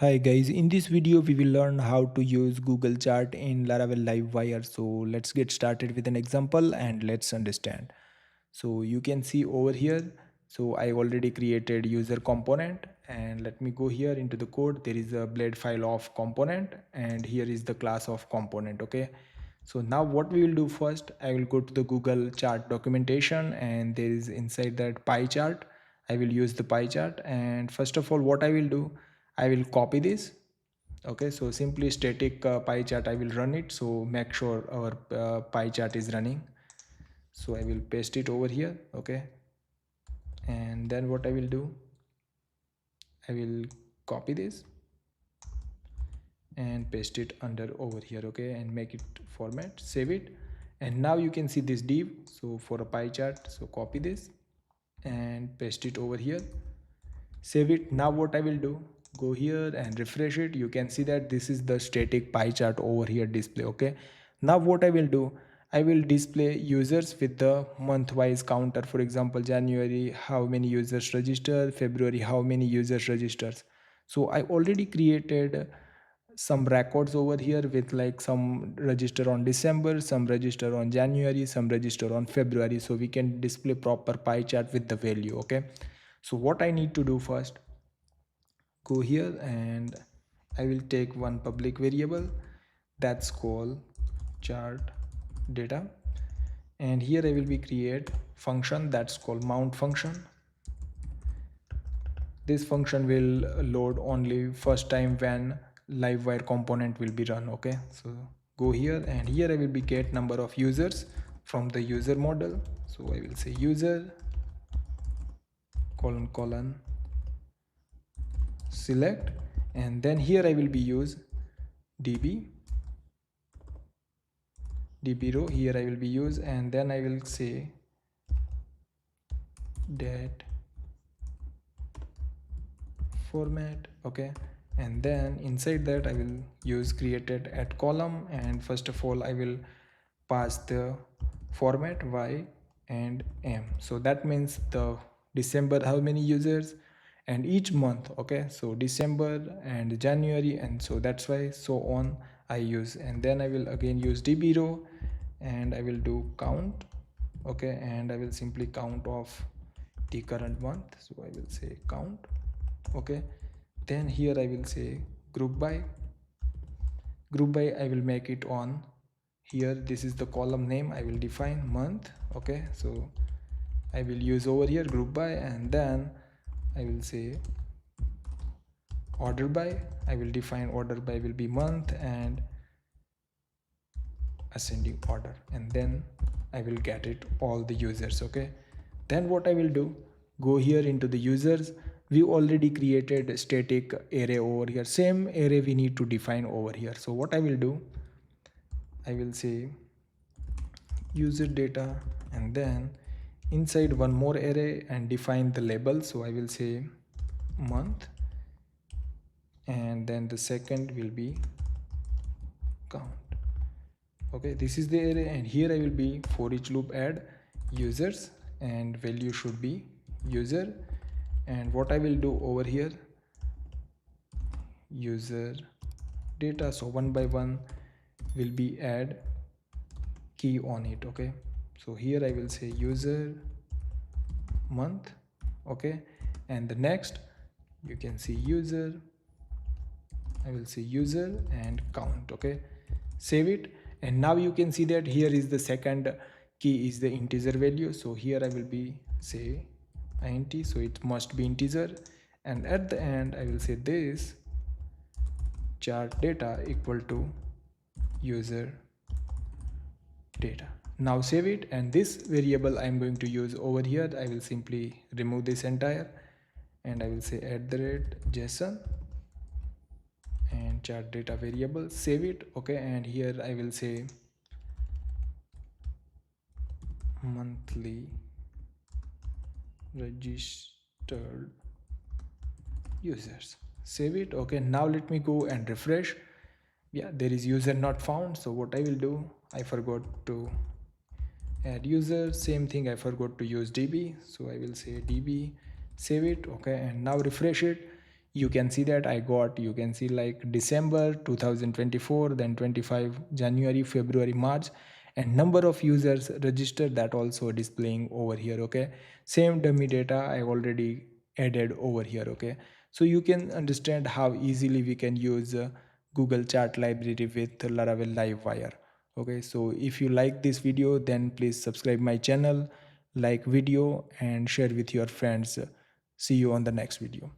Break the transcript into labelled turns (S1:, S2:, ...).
S1: Hi guys, in this video we will learn how to use Google Chart in Laravel Livewire. So let's get started with an example and let's understand. So you can see over here, so I already created user component, and let me go here into the code. There is a blade file of component and here is the class of component. Okay, so now what we will do first, I will go to the Google Chart documentation and there is inside that pie chart. I will use the pie chart, and first of all what I will do, I will copy this. Okay, so simply static pie chart I will run it, so make sure our pie chart is running. So I will paste it over here. Okay, and then what I will do, I will copy this and paste it under over here. Okay, and make it format, save it, and now you can see this div. So for a pie chart, so copy this and paste it over here, save it. Now what I will do, go here and refresh it. You can see that this is the static pie chart over here display. Okay, now what I will do, I will display users with the month wise counter. For example, January how many users register, February how many users registers. So I already created some records over here with like some register on December, some register on January, some register on February, so we can display proper pie chart with the value. Okay, so what I need to do first, go here and I will take one public variable that's called chart data, and here I will be create function that's called mount function. This function will load only first time when livewire component will be run. Okay, so go here and here I will be get number of users from the user model. So I will say user colon colon select, and then here I will be use db row, here I will be use, and then I will say that format. Okay, and then inside that I will use created at column, and first of all I will pass the format y and m. So that means the December how many users and each month. Okay, so December and January, and so that's why so on I use, and then I will again use db row and I will do count. Okay, and I will simply count of the current month, so I will say count. Okay, then here I will say group by. I will make it on here, this is the column name, I will define month. Okay, so I will use over here group by, and then I will say order by. I will define order by will be month and ascending order, and then I will get it all the users. Okay, then what I will do, go here into the users. We already created a static array over here, same array we need to define over here. So what I will do, I will say user data, and then inside one more array and define the label. So I will say month, and then the second will be count. Okay, this is the array, and here I will be for each loop add users and value should be user. And what I will do over here, user data, so one by one will be add key on it. Okay, so here I will say user month. Okay, and the next you can see user, I will say user and count. Okay, save it, and now you can see that here is the second key is the integer value. So here I will be say int, so it must be integer, and at the end I will say this chart data equal to user data. Now save it, and this variable I am going to use over here, I will simply remove this entire, and I will say @JSON and chart data variable, save it. Okay, and here I will say monthly registered users, save it. Okay, now let me go and refresh. Yeah, there is user not found. So what I will do, I forgot to add user, same thing, I forgot to use db, so I will say db, save it. Okay, and now refresh it. you can see that I got, you can see like December 2024, then 25 January, February, March, and number of users registered, that also displaying over here. Okay, same dummy data I already added over here. Okay, so you can understand how easily we can use Google Chart library with Laravel Livewire. Okay, so if you like this video, then please subscribe my channel, like video, and share with your friends. See you on the next video.